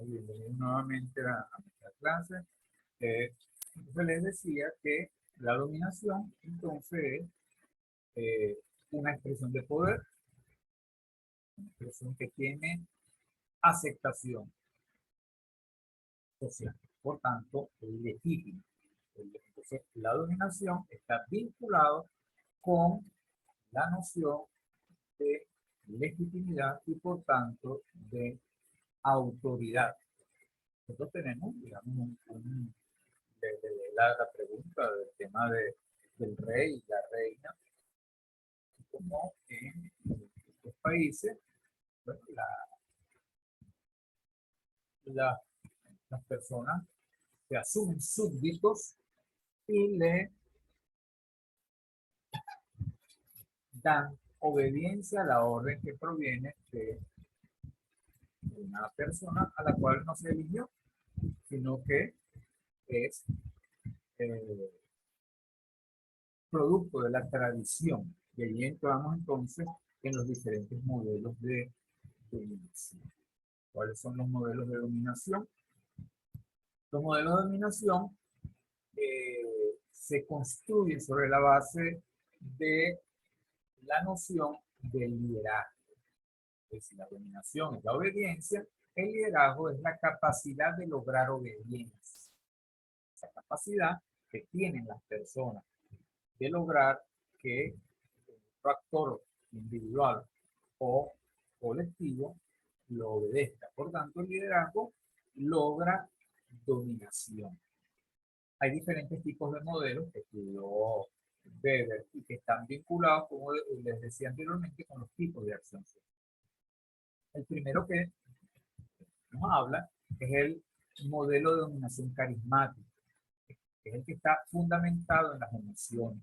Bienvenidos nuevamente a nuestra clase. Entonces les decía que la dominación entonces es una expresión de poder, una expresión que tiene aceptación social, por tanto es legítima. Entonces la dominación está vinculado con la noción de legitimidad y por tanto de autoridad. Nosotros tenemos, digamos, la pregunta del tema del rey y la reina, como en estos países, bueno, las personas se asumen súbditos y le dan obediencia a la orden que proviene de una persona a la cual no se eligió, sino que es eh, producto de la tradición. Y ahí entramos entonces en los diferentes modelos de dominación. ¿Cuáles son los modelos de dominación? Los modelos de dominación se construyen sobre la base de la noción del liderazgo. Es decir, la dominación es la obediencia, el liderazgo es la capacidad de lograr obediencia. Esa capacidad que tienen las personas de lograr que un actor individual o colectivo lo obedezca. Por tanto, el liderazgo logra dominación. Hay diferentes tipos de modelos que estudió Weber y que están vinculados, como les decía anteriormente, con los tipos de acción social. El primero que nos habla es el modelo de dominación carismática, que es el que está fundamentado en las emociones.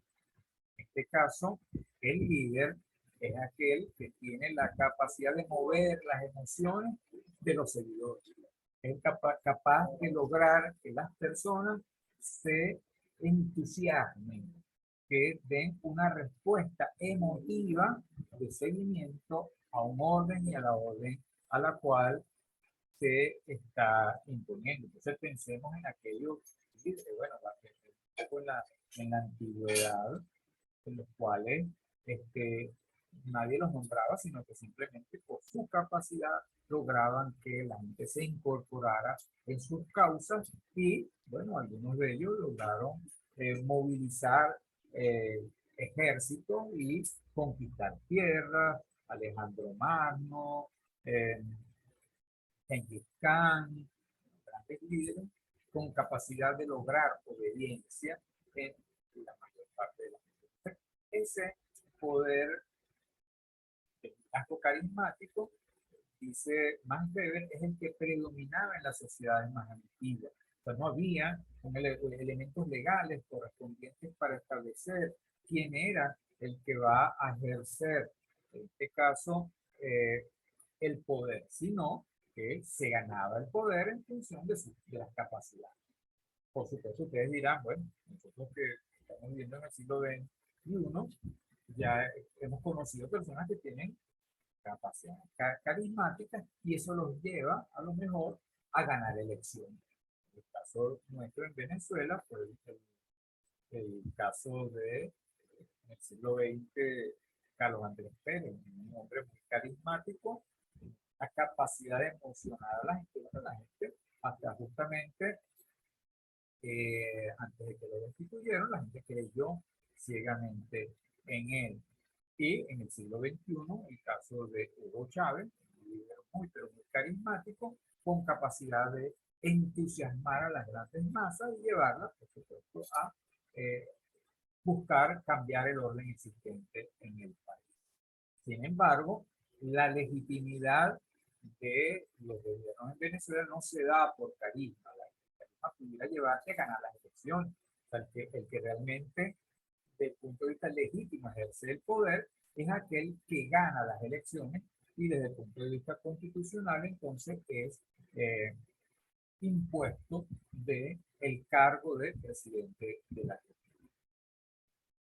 En este caso, el líder es aquel que tiene la capacidad de mover las emociones de los seguidores. Es capaz de lograr que las personas se entusiasmen, que den una respuesta emotiva de seguimiento a un orden y a la orden a la cual se está imponiendo. Entonces pensemos en aquellos, bueno, en la antigüedad, en los cuales nadie los nombraba, sino que simplemente por su capacidad lograban que la gente se incorporara en sus causas y, bueno, algunos de ellos lograron movilizar ejércitos y conquistar tierras. Alejandro Magno, Genghis Khan, grandes líderes con capacidad de lograr obediencia en la mayor parte de la gente. Ese poder de liderazgo carismático, dice Max Weber, es el que predominaba en las sociedades más antiguas. O sea, no había elementos legales correspondientes para establecer quién era el que va a ejercer, en este caso, el poder, sino que se ganaba el poder en función de las capacidades. Por supuesto, ustedes dirán, bueno, nosotros que estamos viviendo en el siglo XXI, ya hemos conocido personas que tienen capacidades carismáticas y eso los lleva a lo mejor a ganar elecciones. El caso nuestro en Venezuela fue el caso de, en el siglo XX, Carlos Andrés Pérez, un hombre muy carismático, la capacidad de emocionar a la gente hasta justamente antes de que lo destituyeron, la gente creyó ciegamente en él. Y en el siglo XXI, el caso de Hugo Chávez, un líder muy, pero muy carismático, con capacidad de entusiasmar a las grandes masas y llevarlas, por supuesto, a buscar cambiar el orden existente en el país. Sin embargo, la legitimidad de los gobiernos en Venezuela no se da por carisma. La carisma pudiera llevarse a ganar las elecciones. O sea, el que realmente, desde el punto de vista legítimo, ejerce el poder, es aquel que gana las elecciones y desde el punto de vista constitucional, entonces es impuesto del cargo de presidente de la República.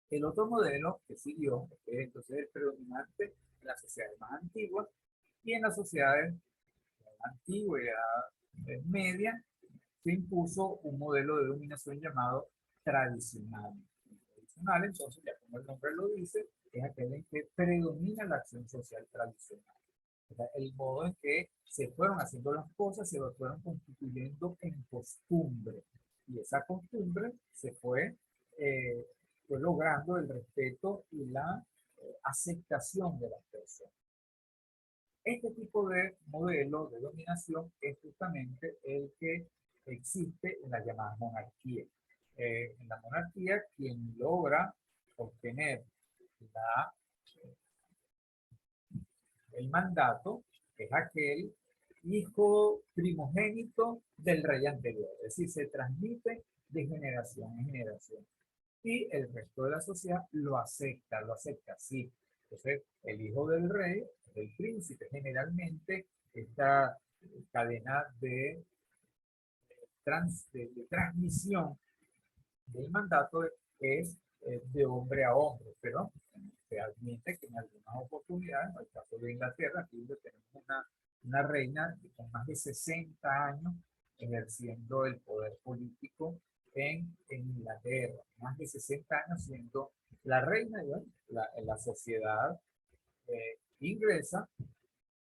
El otro modelo que siguió es entonces el predominante en las sociedades más antiguas y en las sociedades de la antigüedad Media, se impuso un modelo de dominación llamado tradicional. Tradicional, entonces, ya como el nombre lo dice, es aquel en que predomina la acción social tradicional. O sea, el modo en que se fueron haciendo las cosas, se fueron constituyendo en costumbre. Y esa costumbre eh, fue logrando el respeto y la aceptación de las personas. Este tipo de modelo de dominación es justamente el que existe en las llamadas monarquías. En la monarquía, quien logra obtener la, el mandato es aquel hijo primogénito del rey anterior, es decir, se transmite de generación en generación. Y el resto de la sociedad lo acepta así. Entonces, el hijo del rey, del príncipe, generalmente esta cadena de transmisión del mandato es de hombre a hombre, pero se admite que en algunas oportunidades, en el caso de Inglaterra, aquí tenemos una reina con más de 60 años ejerciendo el poder político en Inglaterra, más de 60 años siendo la reina de la sociedad inglesa,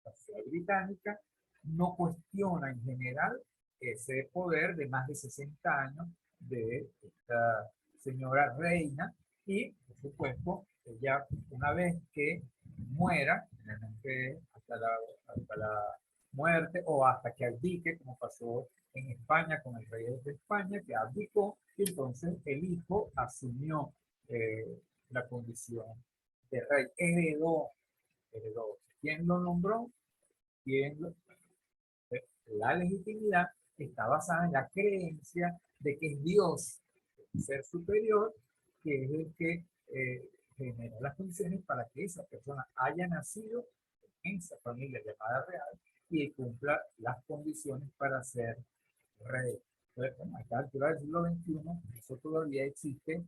la sociedad británica, no cuestiona en general ese poder de más de 60 años de esta señora reina y, por supuesto, ella una vez que muera, hasta la muerte o hasta que abdique, como pasó en España con el rey de España, que abdicó y entonces el hijo asumió la condición de rey, heredó. ¿Quién lo nombró? ¿Quién lo, la legitimidad está basada en la creencia de que es Dios, el ser superior, que es el que genera las condiciones para que esa persona haya nacido en esa familia llamada real y cumpla las condiciones para ser rey. Entonces, bueno, a esta altura del siglo XXI, eso todavía existe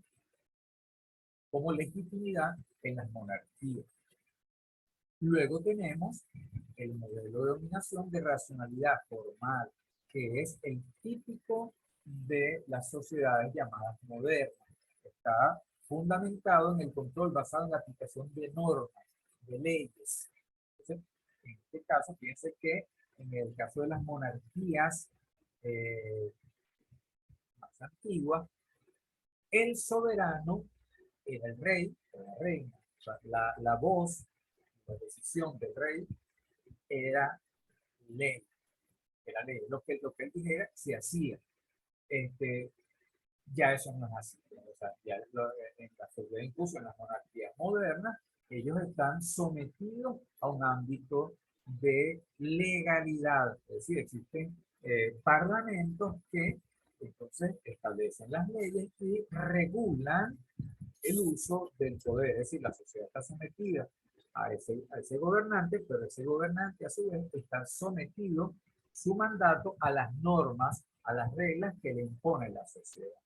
como legitimidad en las monarquías. Luego tenemos el modelo de dominación de racionalidad formal, que es el típico de las sociedades llamadas modernas. Está fundamentado en el control basado en la aplicación de normas, de leyes. Entonces, en este caso, fíjense que en el caso de las monarquías más antiguas, el soberano era el rey o la reina. O sea, la voz, la decisión del rey era ley, era ley. Lo que él dijera se hacía. Este, ya eso no es así. O sea, ya en la sociedad, incluso en las monarquías modernas, ellos están sometidos a un ámbito de legalidad. Es decir, existen parlamentos que entonces establecen las leyes y regulan el uso del poder. Es decir, la sociedad está sometida a ese gobernante, pero ese gobernante a su vez está sometido su mandato a las normas, a las reglas que le impone la sociedad.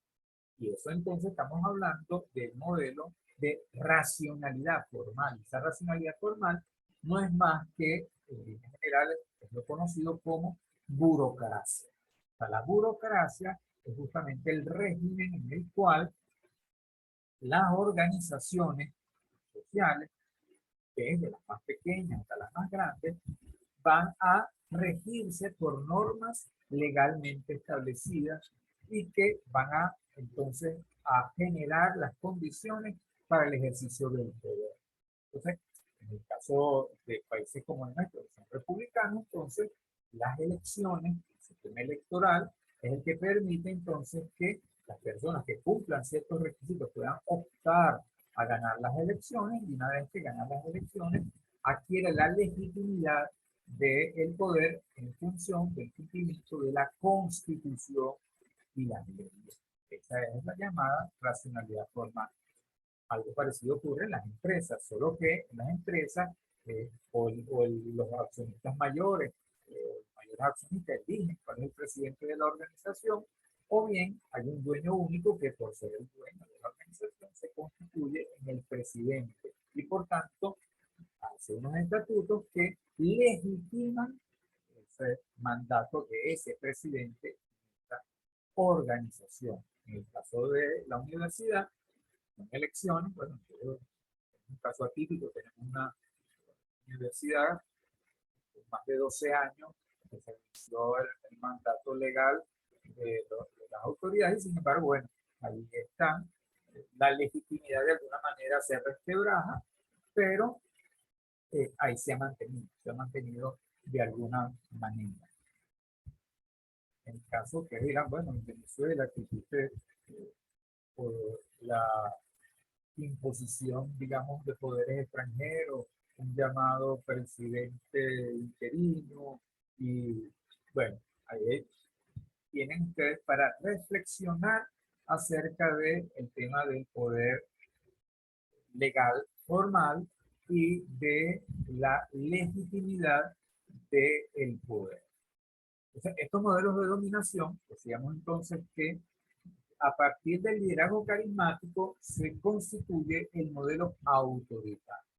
Y eso entonces estamos hablando del modelo de racionalidad formal. Esa racionalidad formal no es más que, en general, es lo conocido como burocracia. O sea, la burocracia es justamente el régimen en el cual las organizaciones sociales, desde las más pequeñas hasta las más grandes, van a regirse por normas legalmente establecidas y que van a entonces a generar las condiciones para el ejercicio del poder. Entonces, en el caso de países como el nuestro, que son republicanos, entonces las elecciones, el sistema electoral, es el que permite entonces que las personas que cumplan ciertos requisitos puedan optar a ganar las elecciones y una vez que ganan las elecciones adquiere la legitimidad del poder en función del cumplimiento de la Constitución y las leyes. Esa es la llamada racionalidad formal. Algo parecido ocurre en las empresas, solo que en las empresas los accionistas mayores, los mayores accionistas eligen cuál es el presidente de la organización, o bien hay un dueño único que por ser el dueño de la organización se constituye en el presidente y por tanto hace unos estatutos que legitiman mandato de ese presidente en esta organización. En el caso de la universidad, en elecciones, bueno, es un caso atípico, tenemos una universidad con más de 12 años que se inició el mandato legal de las autoridades y sin embargo, bueno, ahí está, la legitimidad de alguna manera se resquebraja, pero ahí se ha mantenido de alguna manera. En el caso que dirán, bueno, en Venezuela que existe por la imposición, digamos, de poderes extranjeros, un llamado presidente interino y bueno, ahí tienen ustedes para reflexionar acerca del tema del poder legal formal y de la legitimidad del poder. Entonces, estos modelos de dominación, decíamos entonces que a partir del liderazgo carismático se constituye el modelo autoritario.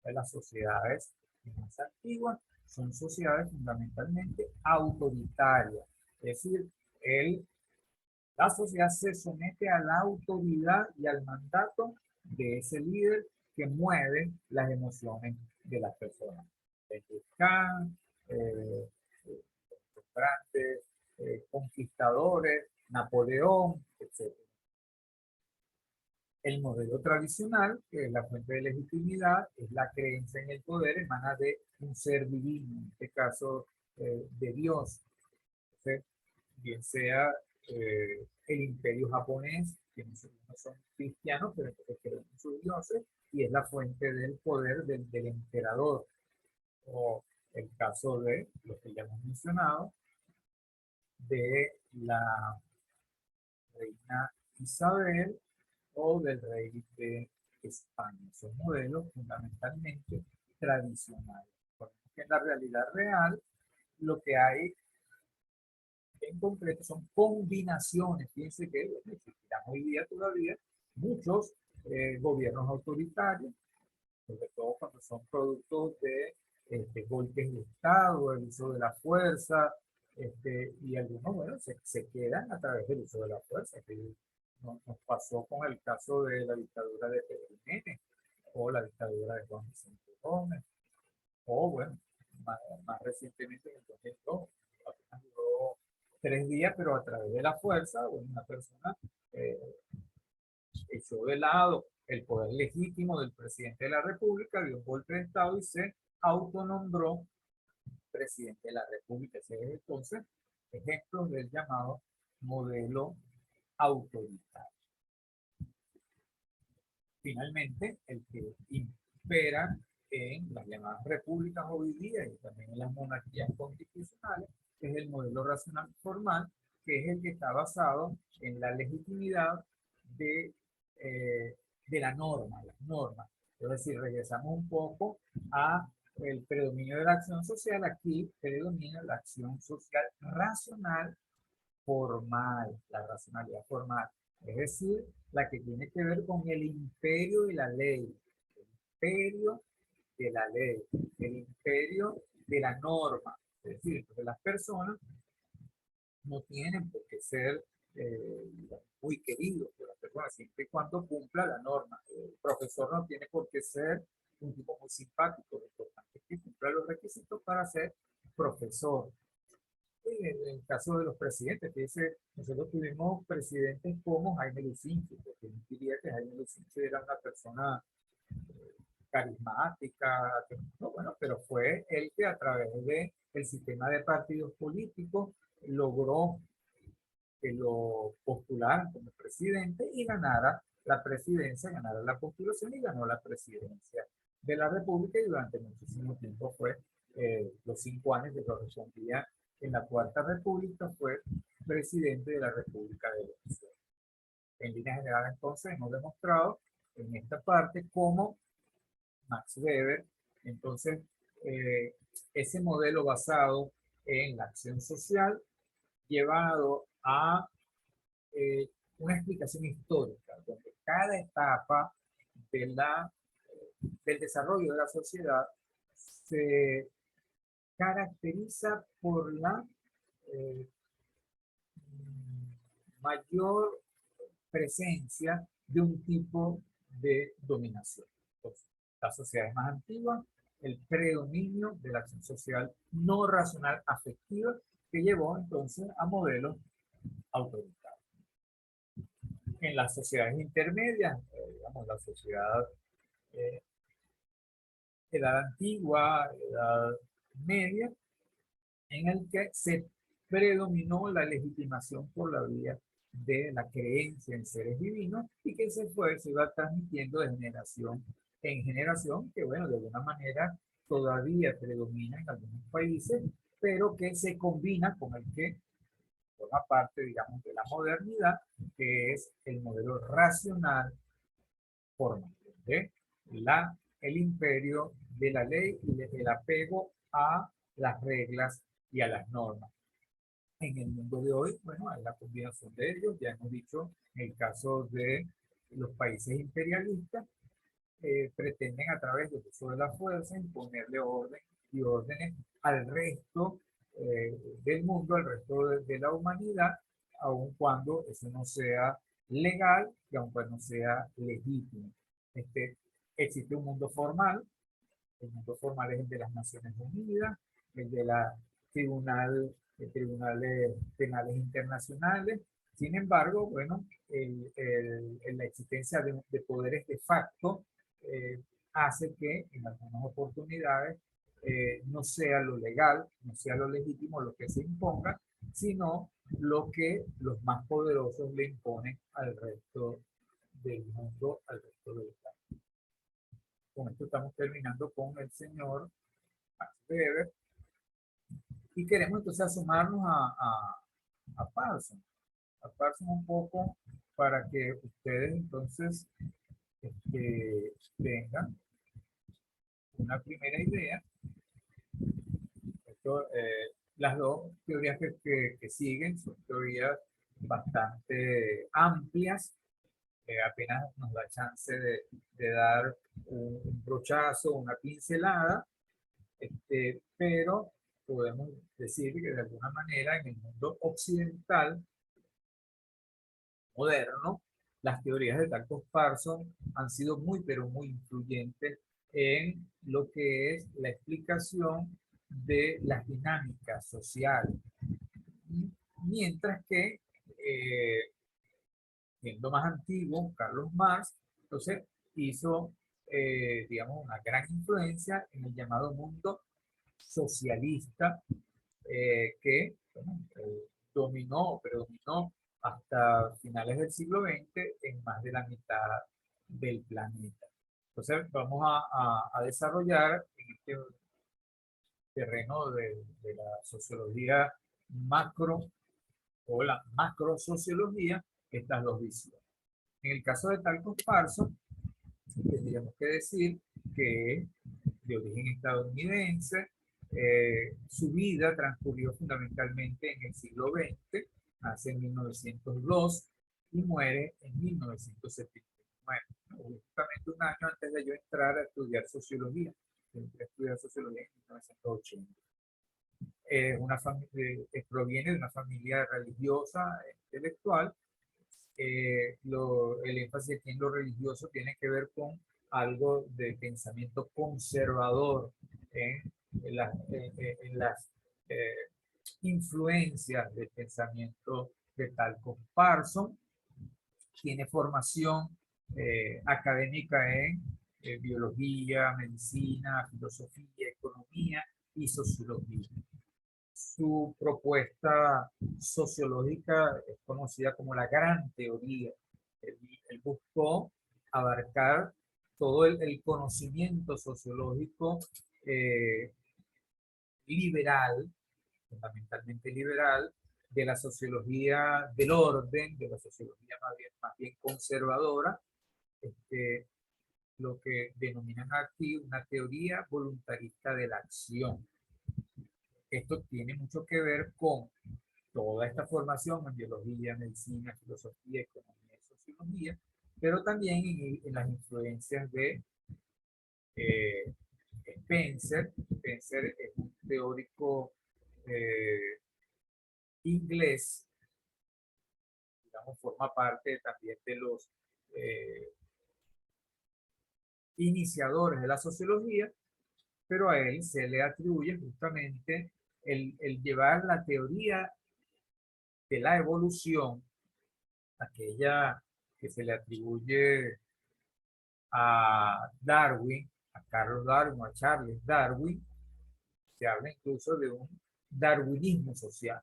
Las sociedades más antiguas son sociedades fundamentalmente autoritarias, es decir, la sociedad se somete a la autoridad y al mandato de ese líder que mueve las emociones de las personas. Kant, los grandes conquistadores, Napoleón, etc. El modelo tradicional, que es la fuente de legitimidad, es la creencia en el poder, emana de un ser divino, en este caso de Dios. Entonces, bien sea el imperio japonés, que no son cristianos, pero entonces creen en sus dioses, y es la fuente del poder del emperador. O el caso de lo que ya hemos mencionado, de la reina Isabel o del rey de España. Son modelos fundamentalmente tradicionales. Porque en la realidad real lo que hay en concreto son combinaciones. Fíjense que existirán hoy día todavía muchos gobiernos autoritarios, sobre todo cuando son productos de golpes de Estado, el uso de la fuerza, y algunos, bueno, se quedan a través del uso de la fuerza. Que nos pasó con el caso de la dictadura de Pedro Jiménez, o la dictadura de Juan Vicente Gómez, o bueno, más recientemente en el 2002, apenas duró 3 días, pero a través de la fuerza, bueno, una persona eh, echó de lado el poder legítimo del presidente de la República, dio un golpe de Estado y se autonombró presidente de la República. Ese es entonces ejemplos del llamado modelo autoritario. Finalmente, el que impera en las llamadas repúblicas hoy día y también en las monarquías constitucionales es el modelo racional formal, que es el que está basado en la legitimidad de, de la norma, las normas. Es decir, regresamos un poco a el predominio de la acción social. Aquí predomina la acción social racional formal, la racionalidad formal, es decir, la que tiene que ver con el imperio de la ley, el imperio de la ley, el imperio de la norma, es decir, que las personas no tienen por qué ser muy queridos por las personas, siempre y cuando cumpla la norma. El profesor no tiene por qué ser un tipo muy simpático, lo importante es que cumpla los requisitos para ser profesor. En el caso de los presidentes, que nosotros tuvimos presidentes como Jaime Lucinchi, porque no diría que Jaime Lucinchi era una persona carismática, no, bueno, pero fue el que a través del sistema de partidos políticos logró que lo postularan como presidente y ganara la presidencia, ganara la postulación y ganó la presidencia de la República y durante muchísimo tiempo fue los 5 años que correspondía en la Cuarta República, fue presidente de la República de Venezuela. En línea general, entonces, hemos demostrado en esta parte cómo Max Weber, entonces, ese modelo basado en la acción social, llevado a una explicación histórica, donde cada etapa de del desarrollo de la sociedad se caracteriza por la eh, mayor presencia de un tipo de dominación. Entonces, las sociedades más antiguas, el predominio de la acción social no racional afectiva que llevó entonces a modelos autoritarios. En las sociedades intermedias, digamos, la sociedad eh, edad antigua, edad media, en el que se predominó la legitimación por la vía de la creencia en seres divinos y que se iba transmitiendo de generación en generación, que bueno, de alguna manera todavía predomina en algunos países, pero que se combina con el que forma parte, digamos, de la modernidad, que es el modelo racional formal de el imperio de la ley y el apego a las reglas y a las normas. En el mundo de hoy, bueno, hay la combinación de ellos, ya hemos dicho, en el caso de los países imperialistas, pretenden a través del uso de la fuerza imponerle orden y órdenes al resto del mundo, al resto de la humanidad, aun cuando eso no sea legal y aun cuando no sea legítimo. Existe un mundo formal, el mundo formal es el de las Naciones Unidas, el de la tribunales penales internacionales. Sin embargo, bueno, la existencia de poderes de facto hace que en algunas oportunidades no sea lo legal, no sea lo legítimo lo que se imponga, sino lo que los más poderosos le imponen al resto del mundo, al resto del Estado. Con esto estamos terminando con el señor Max Weber y queremos entonces asomarnos a Parsons, un poco para que ustedes entonces tengan una primera idea. Esto, las dos teorías que siguen son teorías bastante amplias, apenas nos da chance de dar un brochazo, una pincelada, pero podemos decir que de alguna manera en el mundo occidental moderno, las teorías de Talcott Parsons han sido muy, pero muy influyentes en lo que es la explicación de las dinámicas sociales. Mientras que, siendo más antiguo, Carlos Marx, entonces hizo, digamos, una gran influencia en el llamado mundo socialista que bueno, predominó hasta finales del siglo XX en más de la mitad del planeta. Entonces vamos a desarrollar en este terreno de la sociología macro o la macrosociología estas dos visiones. En el caso de Talcott Parsons, tendríamos que decir que de origen estadounidense, su vida transcurrió fundamentalmente en el siglo XX, nace en 1902 y muere en 1979, justamente un año antes de yo entrar a estudiar sociología. Entré a estudiar sociología en 1980. Proviene de una familia religiosa, intelectual. El énfasis en lo religioso tiene que ver con algo de pensamiento conservador en las eh, influencias del pensamiento de Talcott Parsons. Tiene formación académica en biología, medicina, filosofía, economía y sociología. Su propuesta sociológica es conocida como la gran teoría. Él buscó abarcar todo el conocimiento sociológico eh, liberal, fundamentalmente liberal, de la sociología del orden, de la sociología más bien conservadora, lo que denominan aquí una teoría voluntarista de la acción. Esto tiene mucho que ver con toda esta formación en biología, medicina, filosofía, economía y sociología, pero también en las influencias de Spencer. Spencer es un teórico inglés, digamos, forma parte también de los iniciadores de la sociología, pero a él se le atribuye justamente el llevar la teoría de la evolución, aquella que se le atribuye a Darwin, a Carlos Darwin o a Charles Darwin. Se habla incluso de un darwinismo social.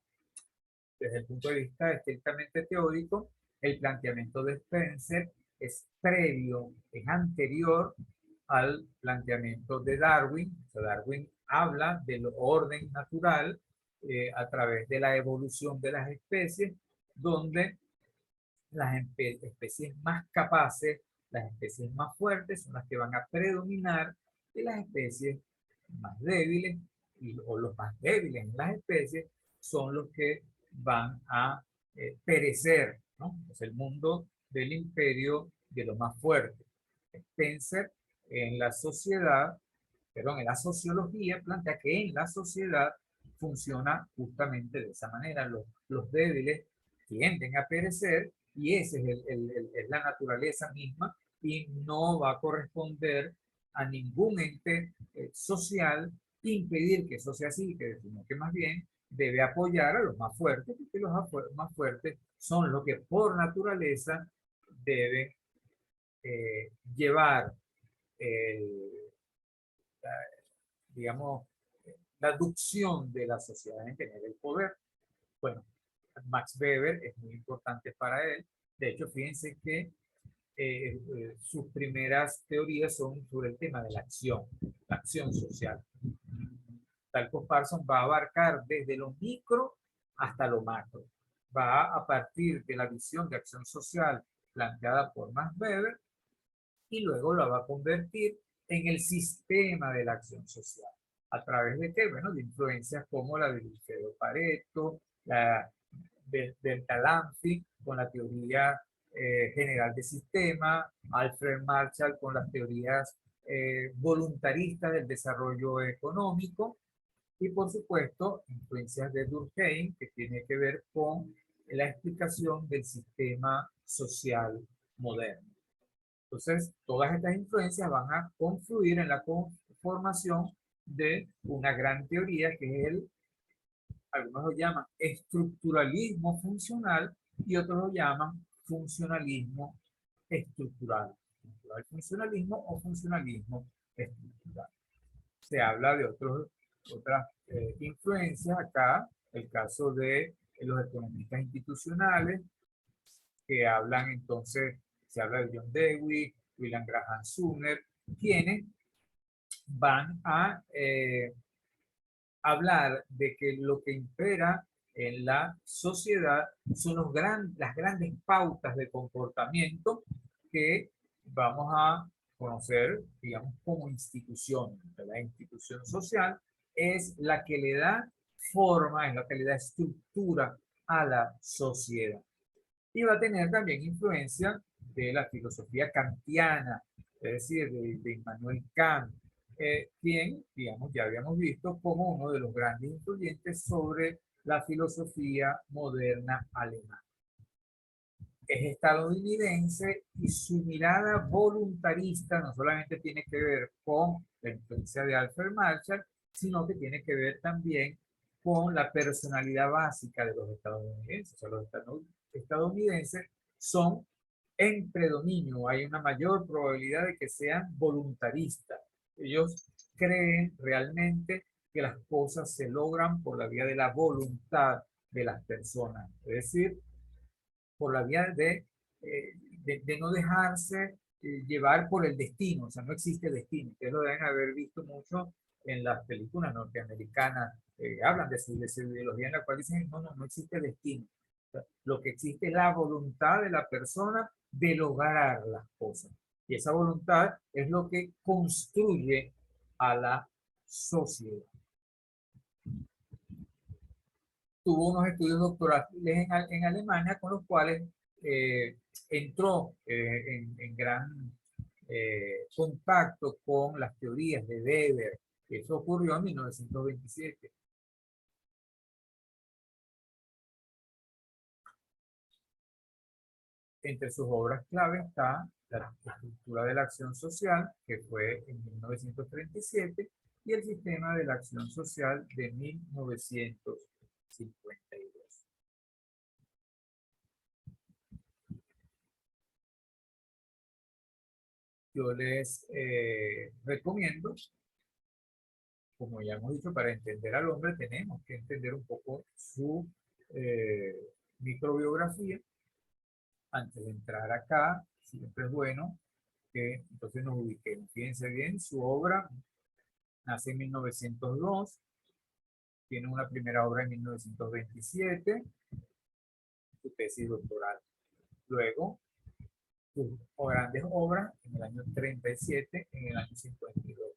Desde el punto de vista estrictamente teórico, el planteamiento de Spencer es previo, es anterior al planteamiento de Darwin. O sea, Darwin habla del orden natural a través de la evolución de las especies, donde las especies más capaces, las especies más fuertes son las que van a predominar, y las especies más débiles o los más débiles en las especies son los que van a perecer, ¿no? Es el mundo del imperio de lo más fuerte. Spencer en la sociedad, perdón, en la sociología plantea que en la sociedad funciona justamente de esa manera. Los débiles tienden a perecer y esa es la naturaleza misma y no va a corresponder a ningún ente social impedir que eso sea así, sino que más bien debe apoyar a los más fuertes, porque los más fuertes son los que por naturaleza deben llevar la, digamos, la aducción de la sociedad en tener el poder. Bueno, Max Weber es muy importante para él. De hecho, fíjense que sus primeras teorías son sobre el tema de la acción social. Talcott Parsons va a abarcar desde lo micro hasta lo macro. Va a partir de la visión de acción social planteada por Max Weber y luego la va a convertir en el sistema de la acción social. ¿A través de qué? Bueno, de influencias como la de Vilfredo Pareto, la de Delancey con la teoría general de sistema, Alfred Marshall con las teorías voluntaristas del desarrollo económico y por supuesto influencias de Durkheim que tiene que ver con la explicación del sistema social moderno. Entonces, todas estas influencias van a confluir en la conformación de una gran teoría que es algunos lo llaman estructuralismo funcional y otros lo llaman funcionalismo estructural. Funcionalismo o funcionalismo estructural. Se habla de otras influencias acá, el caso de los economistas institucionales, que hablan entonces, se habla de John Dewey, William Graham Sumner, quienes van a hablar de que lo que impera en la sociedad son las grandes pautas de comportamiento que vamos a conocer, digamos, como institución. La institución social es la que le da forma, es la que le da estructura a la sociedad. Y va a tener también influencia de la filosofía kantiana, es decir, de Immanuel Kant, quien, digamos, ya habíamos visto como uno de los grandes influyentes sobre la filosofía moderna alemana. Es estadounidense y su mirada voluntarista no solamente tiene que ver con la influencia de Alfred Marshall, sino que tiene que ver también con la personalidad básica de los estadounidenses. O sea, los estadounidenses son en predominio, hay una mayor probabilidad de que sean voluntaristas. Ellos creen realmente que las cosas se logran por la vía de la voluntad de las personas, es decir, por la vía de no dejarse llevar por el destino. O sea, no existe destino. Ustedes lo deben haber visto mucho en las películas norteamericanas. Hablan de su ideología en la cual dicen, no existe destino. O sea, lo que existe es la voluntad de la persona de lograr las cosas. Y esa voluntad es lo que construye a la sociedad. Tuvo unos estudios doctorales en Alemania con los cuales entró en gran contacto con las teorías de Weber, Eso ocurrió en 1927. Entre sus obras clave está la estructura de la acción social, que fue en 1937, y el sistema de la acción social de 1952. Yo les recomiendo, como ya hemos dicho, para entender al hombre tenemos que entender un poco su eh, microbiografía. Antes de entrar acá, siempre es bueno que entonces nos ubiquemos. Fíjense bien, su obra nace en 1902, tiene una primera obra en 1927, su tesis doctoral. Luego, sus grandes obras en el año 37, en el año 52.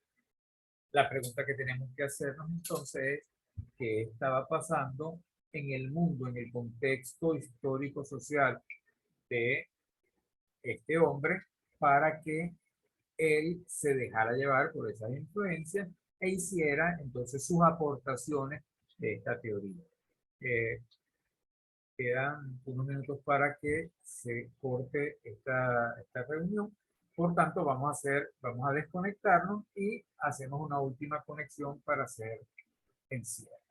La pregunta que tenemos que hacernos entonces es, ¿qué estaba pasando en el mundo, en el contexto histórico-social de este hombre para que él se dejara llevar por esas influencias e hiciera entonces sus aportaciones de esta teoría? Eh, Quedan unos minutos para que se corte esta reunión. Por tanto, vamos a desconectarnos y hacemos una última conexión para hacer el cierre.